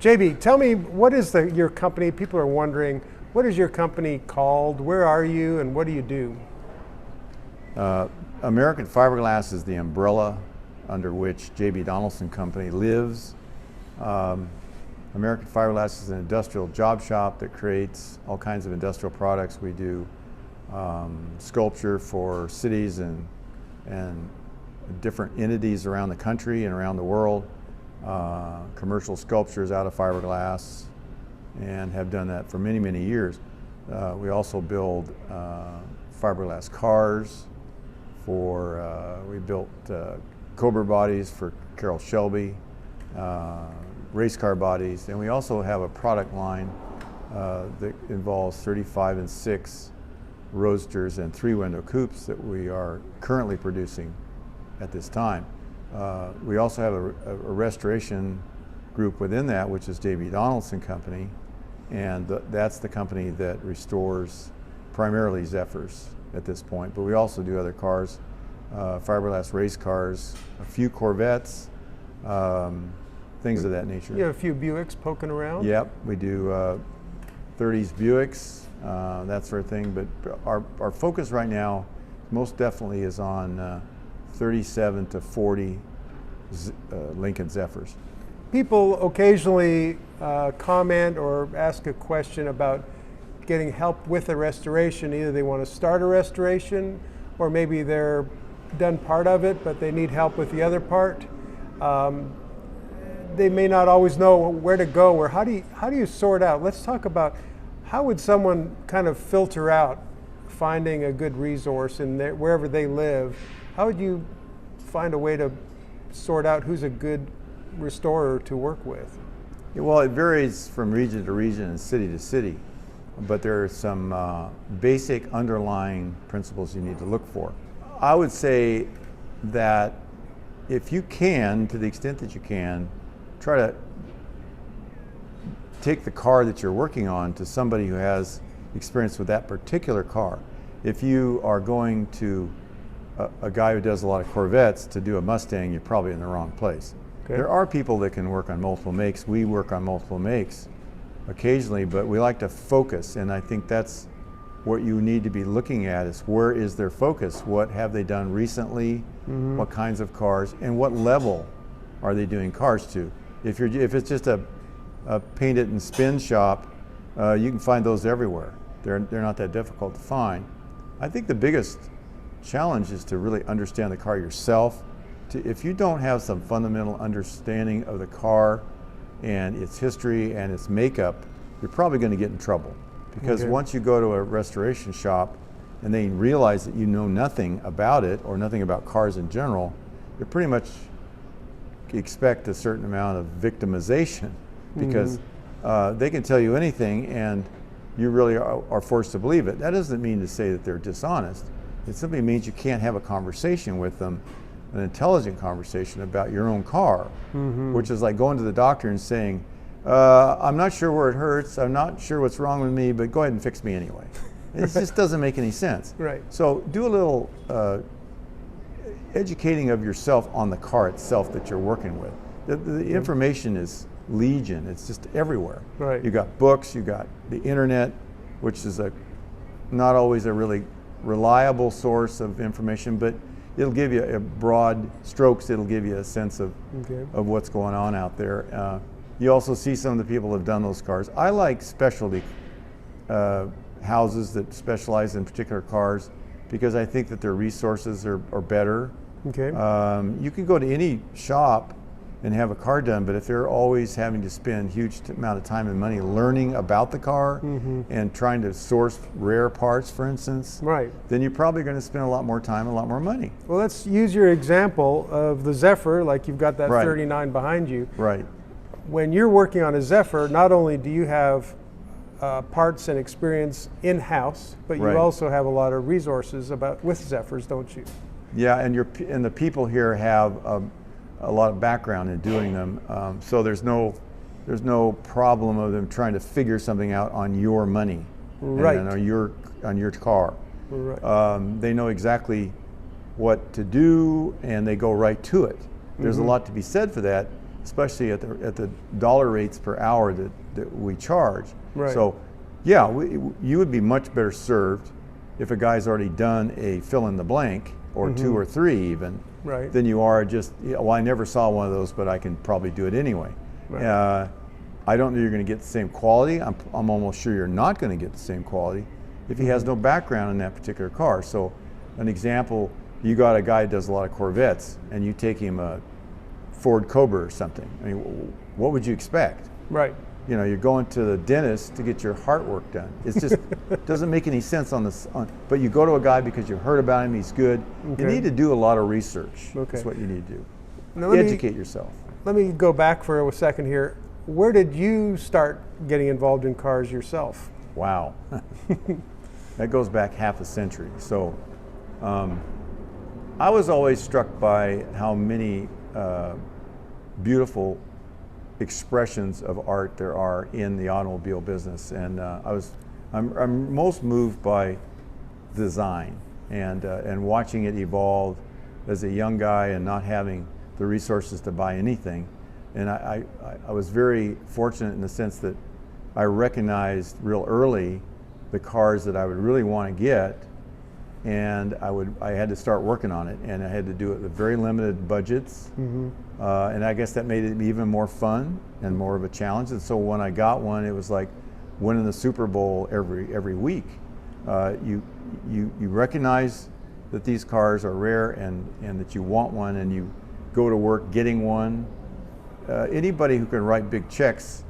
JB, tell me, what is your company? People are wondering, what is your company called? Where are you and what do you do? American Fiberglass is the umbrella under which JB Donaldson Company lives. American Fiberglass is an industrial job shop that creates all kinds of industrial products. We do sculpture for cities and different entities around the country and around the world. Commercial sculptures out of fiberglass, and have done that for many, many years. We also build fiberglass cars we built Cobra bodies for Carroll Shelby, race car bodies, and we also have a product line that involves 35 and 6 roadsters and 3-window coupes that we are currently producing at this time. We also have a restoration group within that, which is JB Donaldson Company, and that's the company that restores primarily Zephyrs at this point, but we also do other cars, fiberglass race cars, a few Corvettes, things of that nature. You have a few Buicks poking around? Yep, we do 30s Buicks, that sort of thing, but our focus right now most definitely is on 37 to 40 Lincoln Zephyrs. People occasionally comment or ask a question about getting help with a restoration. Either they want to start a restoration, or maybe they're done part of it, but they need help with the other part. They may not always know where to go, or how do you sort out? Let's talk about how would someone kind of filter out finding a good resource in wherever they live. How would you find a way to sort out who's a good restorer to work with? Well, it varies from region to region and city to city, but there are some basic underlying principles you need to look for. I would say that if you can, to the extent that you can, try to take the car that you're working on to somebody who has experience with that particular car. If you are going to a guy who does a lot of Corvettes to do a Mustang, you're probably in the wrong place. Okay. There are people that can work on multiple makes. We work on multiple makes occasionally, but we like to focus, and I think that's what you need to be looking at, is where is their focus? What have they done recently? Mm-hmm. What kinds of cars, and what level are they doing cars to? If it's just a paint it and spin shop, you can find those everywhere. They're not that difficult to find. I think the biggest challenge is to really understand the car yourself. If you don't have some fundamental understanding of the car and its history and its makeup, you're probably going to get in trouble. Because once you go to a restoration shop and they realize that you know nothing about it or nothing about cars in general, you pretty much expect a certain amount of victimization, because they can tell you anything and you really are forced to believe it. That doesn't mean to say that they're dishonest. It simply means you can't have a conversation with them, an intelligent conversation about your own car, which is like going to the doctor and saying, I'm not sure where it hurts, I'm not sure what's wrong with me, but go ahead and fix me anyway. It just doesn't make any sense. Right. So do a little educating of yourself on the car itself that you're working with. The information is legion, it's just everywhere. Right. You got books, you got the internet, which is not always a really reliable source of information, but it'll give you a broad strokes, it'll give you a sense of what's going on out there. You also see some of the people who have done those cars. I like specialty houses that specialize in particular cars, because I think that their resources are better. Okay. You can go to any shop and have a car done, but if they're always having to spend huge amount of time and money learning about the car and trying to source rare parts, for instance, then you're probably going to spend a lot more time and a lot more money. Well, let's use your example of the Zephyr, like you've got that 39 behind you. Right. When you're working on a Zephyr, not only do you have parts and experience in-house, but you also have a lot of resources with Zephyrs, don't you? Yeah, and the people here have a lot of background in doing them, so there's no problem of them trying to figure something out on your money, and on your car. Right. They know exactly what to do, and they go right to it. There's a lot to be said for that, especially at the dollar rates per hour that we charge. Right. So, yeah, you would be much better served if a guy's already done a fill in the blank, or two or three even, right, than you are just, well, I never saw one of those, but I can probably do it anyway. Right. I don't know you're going to get the same quality. I'm almost sure you're not going to get the same quality if he has no background in that particular car. So an example, you got a guy who does a lot of Corvettes, and you take him a Ford Cobra or something. I mean, what would you expect? Right. You know, you're going to the dentist to get your heart work done. It's just doesn't make any sense on this. But you go to a guy because you heard about him, he's good. Okay. You need to do a lot of research. Okay. That's what you need to do. Now, Educate yourself. Let me go back for a second here. Where did you start getting involved in cars yourself? Wow. That goes back half a century. So I was always struck by how many beautiful expressions of art there are in the automobile business, and I'm most moved by design and watching it evolve as a young guy and not having the resources to buy anything. And I was very fortunate in the sense that I recognized real early the cars that I would really want to get, and I had to start working on it, and I had to do it with very limited budgets. And I guess that made it even more fun and more of a challenge. And so when I got one, it was like winning the Super Bowl every week. You recognize that these cars are rare and that you want one, and you go to work getting one. Anybody who can write big checks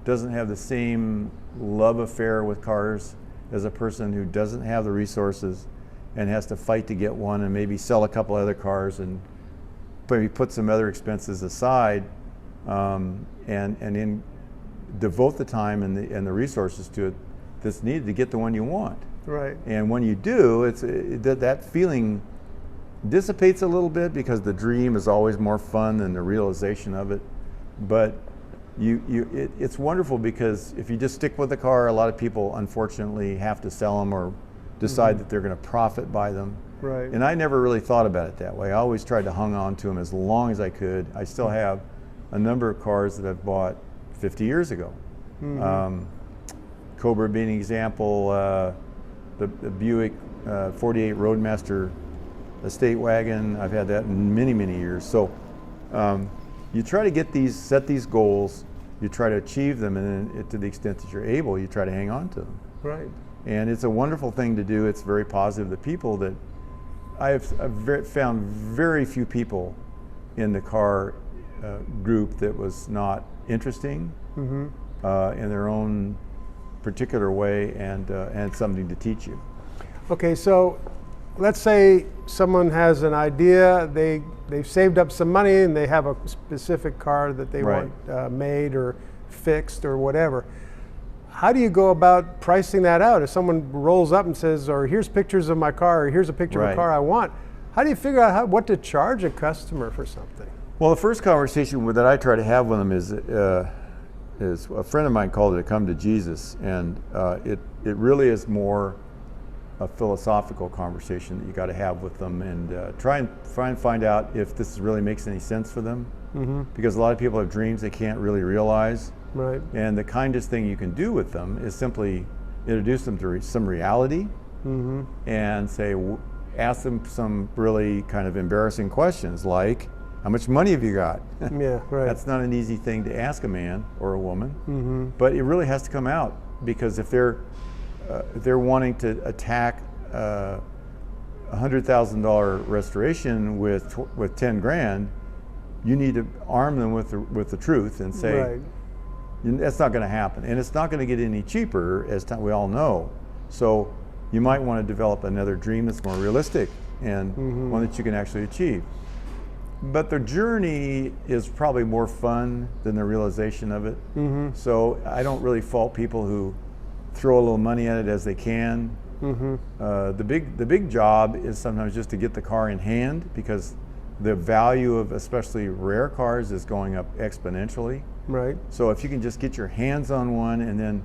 doesn't have the same love affair with cars as a person who doesn't have the resources and has to fight to get one and maybe sell a couple other cars and maybe put some other expenses aside and then devote the time and the resources to it that's needed to get the one you want. Right. And when you do, that feeling dissipates a little bit because the dream is always more fun than the realization of it. But it's wonderful because if you just stick with the car, a lot of people unfortunately have to sell them or decide that they're going to profit by them. Right. And I never really thought about it that way. I always tried to hang on to them as long as I could. I still have a number of cars that I've bought 50 years ago. Cobra being an example, the Buick 48 Roadmaster estate wagon, I've had that in many, many years. So you try to set these goals, you try to achieve them, and then to the extent that you're able, you try to hang on to them. Right. And it's a wonderful thing to do. It's very positive. The people that I've found very few people in the car group that was not interesting in their own particular way and something to teach you. Okay, so let's say someone has an idea, they've saved up some money and they have a specific car that they want made or fixed or whatever. How do you go about pricing that out? If someone rolls up and says, or here's pictures of my car, or here's a picture of a car I want, how do you figure out what to charge a customer for something? Well, the first conversation that I try to have with them is a friend of mine called it a come to Jesus, and it really is more a philosophical conversation that you got to have with them, and try and find out if this really makes any sense for them, because a lot of people have dreams they can't really realize. Right. And the kindest thing you can do with them is simply introduce them to some reality, and ask them some really kind of embarrassing questions like, how much money have you got? Yeah, right. That's not an easy thing to ask a man or a woman, but it really has to come out, because if they're wanting to attack a $100,000 restoration with 10 grand, you need to arm them with the truth and say, that's not going to happen, and it's not going to get any cheaper, as we all know. So you might want to develop another dream that's more realistic and one that you can actually achieve. But the journey is probably more fun than the realization of it. So I don't really fault people who throw a little money at it as they can. The big job is sometimes just to get the car in hand, because the value of especially rare cars is going up exponentially. Right. So if you can just get your hands on one and then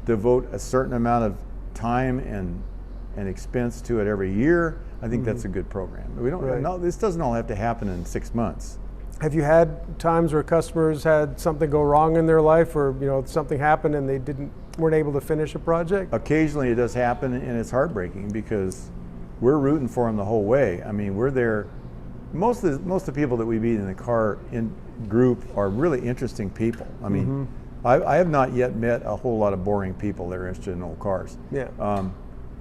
devote a certain amount of time and expense to it every year, I think that's a good program. We don't. No, this doesn't all have to happen in 6 months. Have you had times where customers had something go wrong in their life, or something happened and they weren't able to finish a project? Occasionally it does happen, and it's heartbreaking because we're rooting for them the whole way. I mean, we're there. Most of the people that we meet in the car group are really interesting people. I mean, I have not yet met a whole lot of boring people that are interested in old cars. Yeah.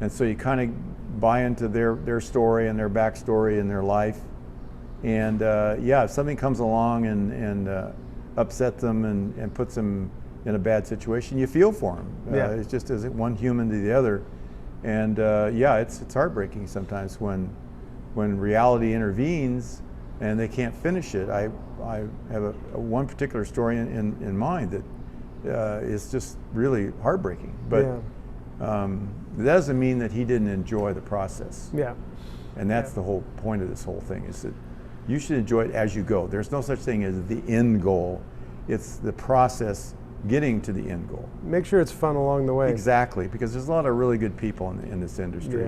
And so you kind of buy into their story and their backstory and their life. And yeah, if something comes along and upsets them and puts them in a bad situation, you feel for them. Yeah. It's just as one human to the other. And yeah, it's heartbreaking sometimes when reality intervenes and they can't finish it. I have one particular story in mind that is just really heartbreaking. But that doesn't mean that he didn't enjoy the process. Yeah. And that's the whole point of this whole thing, is that you should enjoy it as you go. There's no such thing as the end goal. It's the process getting to the end goal. Make sure it's fun along the way. Exactly, because there's a lot of really good people in this industry.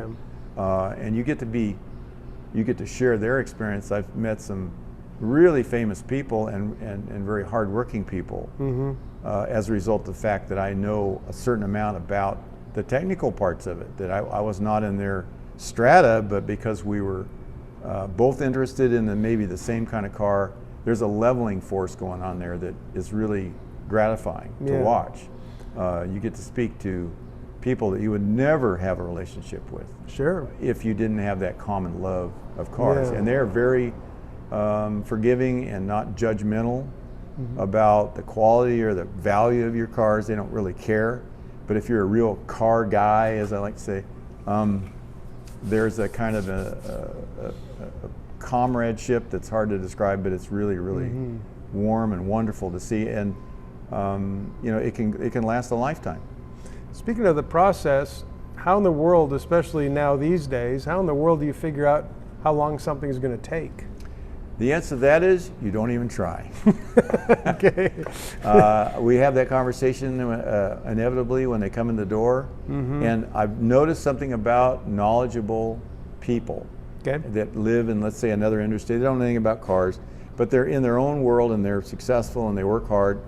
Yeah. And you get to share their experience. I've met some really famous people and very hardworking people as a result of the fact that I know a certain amount about the technical parts of it, that I was not in their strata, but because we were both interested in maybe the same kind of car, there's a leveling force going on there that is really gratifying to watch. You get to speak to people that you would never have a relationship with. Sure. If you didn't have that common love of cars. Yeah. And they're very forgiving and not judgmental about the quality or the value of your cars. They don't really care. But if you're a real car guy, as I like to say, there's a kind of a comradeship that's hard to describe, but it's really, really warm and wonderful to see. And it can last a lifetime. Speaking of the process, how in the world, especially now these days, how in the world do you figure out how long something's going to take? The answer to that is you don't even try. Okay. We have that conversation inevitably when they come in the door, and I've noticed something about knowledgeable people that live in, let's say, another industry. They don't know anything about cars, but they're in their own world and they're successful and they work hard.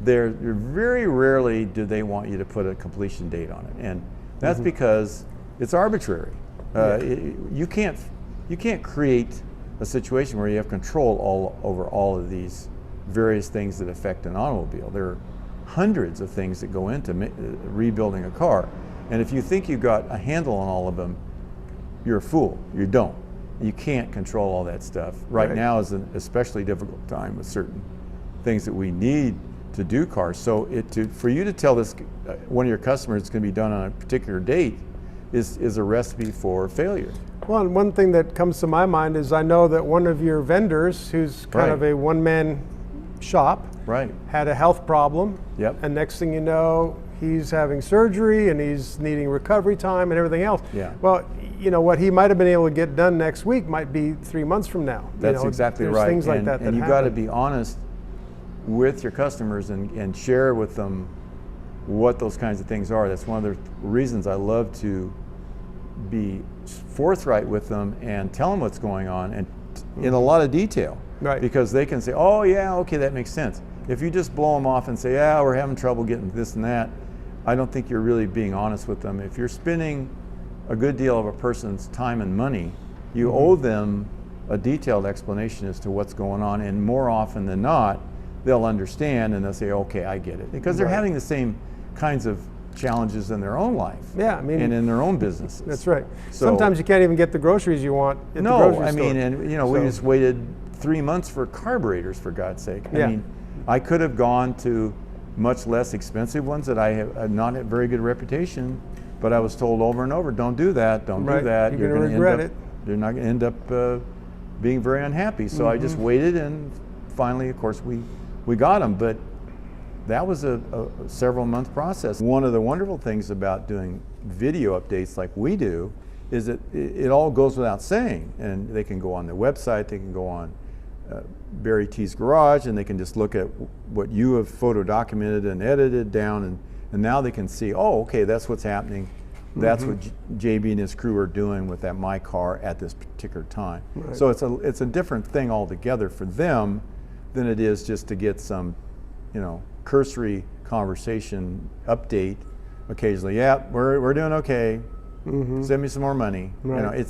They're very rarely do they want you to put a completion date on it, and that's because it's arbitrary. You can't create a situation where you have control over all of these various things that affect an automobile. There are hundreds of things that go into rebuilding a car, and if you think you've got a handle on all of them, you're a fool. You don't. You can't control all that stuff. Right now is an especially difficult time with certain things that we need to do cars. So for you to tell this one of your customers it's going to be done on a particular date is a recipe for failure. Well, and one thing that comes to my mind is I know that one of your vendors, who's kind of a one-man shop, had a health problem. Yep. And next thing you know, he's having surgery and he's needing recovery time and everything else. Yeah. Well, what he might have been able to get done next week might be 3 months from now. That's exactly right. Things like that and you've got to be honest with your customers and share with them what those kinds of things are. That's one of the reasons I love to be forthright with them and tell them what's going on, and in a lot of detail. Right. Because they can say, oh yeah, okay, that makes sense. If you just blow them off and say, yeah, we're having trouble getting this and that, I don't think you're really being honest with them. If you're spending a good deal of a person's time and money, you owe them a detailed explanation as to what's going on, and more often than not, they'll understand and they'll say, okay, I get it. Because they're having the same kinds of challenges in their own life. Yeah, I mean, and in their own businesses. That's right. So, sometimes you can't even get the groceries you want at the grocery store. I mean, and we just waited 3 months for carburetors, for God's sake. I mean, I could have gone to much less expensive ones that I have not had very good reputation, but I was told over and over, don't do that, don't do that. You're going to regret it. You're not going to end up being very unhappy. So I just waited, and finally, of course, we got them. But that was a several month process. One of the wonderful things about doing video updates like we do is that it all goes without saying, and they can go on the website, they can go on BarryTsGarage, and they can just look at what you have photo documented and edited down, and now they can see, oh, okay, that's what's happening. That's what JB and his crew are doing with my car at this particular time. Right. So it's a different thing altogether for them than it is just to get some, cursory conversation update occasionally. Yeah, we're doing okay. Send me some more money. Right.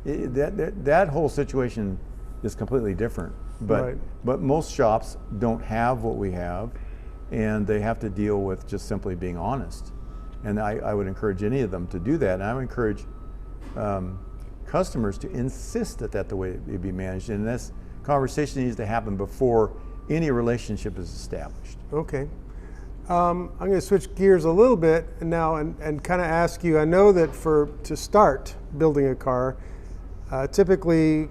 That whole situation is completely different. But most shops don't have what we have, and they have to deal with just simply being honest. And I would encourage any of them to do that. And I would encourage customers to insist that the way it be managed. And this conversation needs to happen before any relationship is established. Okay. I'm going to switch gears a little bit now and kind of ask you, I know that to start building a car, typically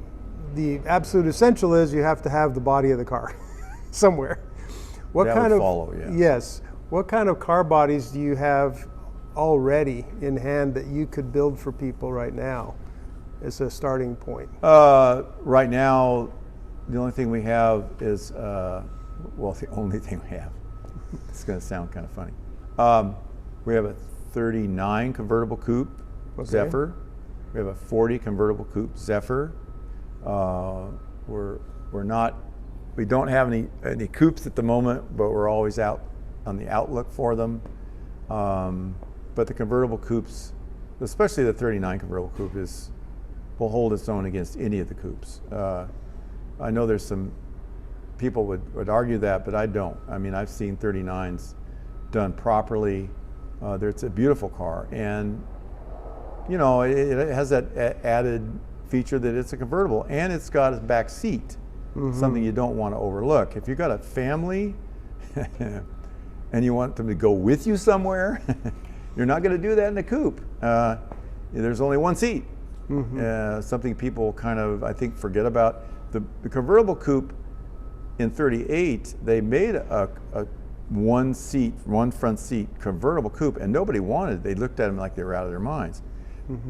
the absolute essential is you have to have the body of the car somewhere. What Yes. What kind of car bodies do you have already in hand that you could build for people right now as a starting point? Right now, the only thing we have is, the only thing we have, it's going to sound kind of funny. We have a 39 convertible coupe Zephyr. We have a 40 convertible coupe Zephyr. We don't have any coupes at the moment, but we're always out on the outlook for them. But the convertible coupes, especially the 39 convertible coupe, will hold its own against any of the coupes. I know there's some people would argue that, but I don't. I mean, I've seen 39s done properly. It's a beautiful car, and it has that added feature that it's a convertible, and it's got a back seat, something you don't want to overlook. If you've got a family and you want them to go with you somewhere, you're not going to do that in a coupe. There's only one seat. Something people kind of, I think, forget about. The convertible coupe in 38, they made a one front seat convertible coupe, and nobody wanted it. They looked at them like they were out of their minds.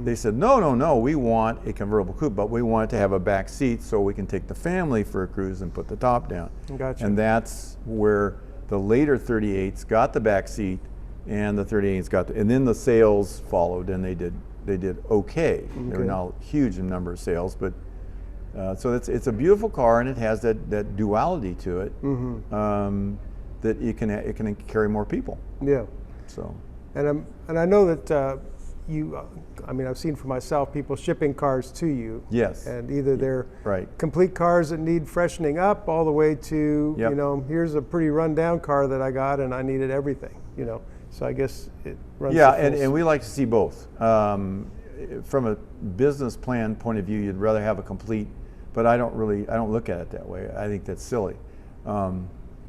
They said, no, we want a convertible coupe, but we want it to have a back seat so we can take the family for a cruise and put the top down. Gotcha. And that's where the later 38s got the back seat, and the 38s and then the sales followed, and they did okay. There were not a huge number of sales, but so it's a beautiful car, and it has that duality to it, that it can carry more people. Yeah. So. And I know that I've seen for myself people shipping cars to you. Yes. And either they're complete cars that need freshening up, all the way to here's a pretty run-down car that I got and I needed everything. So I guess it runs. Yeah, and we like to see both. From a business plan point of view, you'd rather have a complete, but I don't look at it that way. I think that's silly.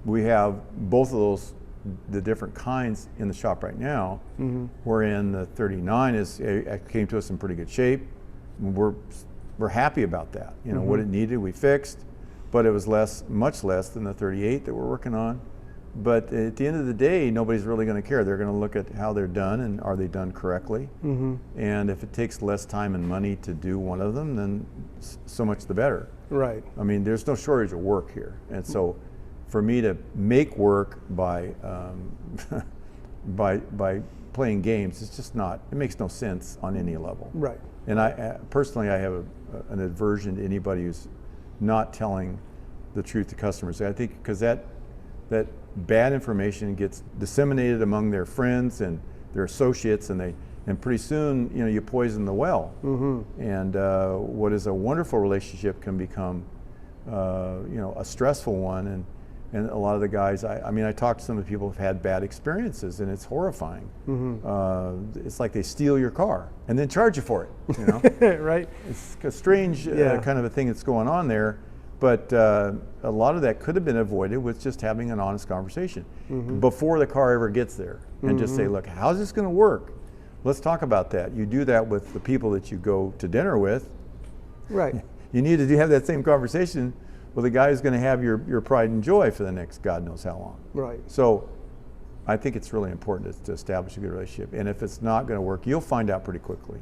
We have both of those, the different kinds in the shop right now. Wherein the 39 came to us in pretty good shape. We're happy about that. What it needed, we fixed, but it was much less than the 38 that we're working on. But at the end of the day, nobody's really going to care. They're going to look at how they're done and are they done correctly. And if it takes less time and money to do one of them, then so much the better. Right. I mean, there's no shortage of work here, and so for me to make work by playing games, it's just not. It makes no sense on any level. Right. And I personally, I have an aversion to anybody who's not telling the truth to customers. I think because that bad information gets disseminated among their friends and their associates, and pretty soon you poison the well. And what is a wonderful relationship can become a stressful one. And a lot of the guys, I talked to some of the people who've had bad experiences, and it's horrifying. It's like they steal your car and then charge you for it. Right. It's a strange kind of a thing that's going on there. But a lot of that could have been avoided with just having an honest conversation before the car ever gets there, and just say, look, how's this going to work? Let's talk about that. You do that with the people that you go to dinner with. Right. You need to have that same conversation with the guy who's going to have your pride and joy for the next God knows how long. Right. So I think it's really important to establish a good relationship. And if it's not going to work, you'll find out pretty quickly.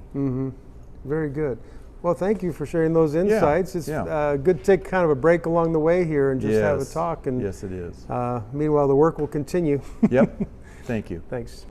Very good. Well, thank you for sharing those insights. It's good to take kind of a break along the way here and just have a talk. And yes, it is. Meanwhile, the work will continue. Yep. Thank you. Thanks.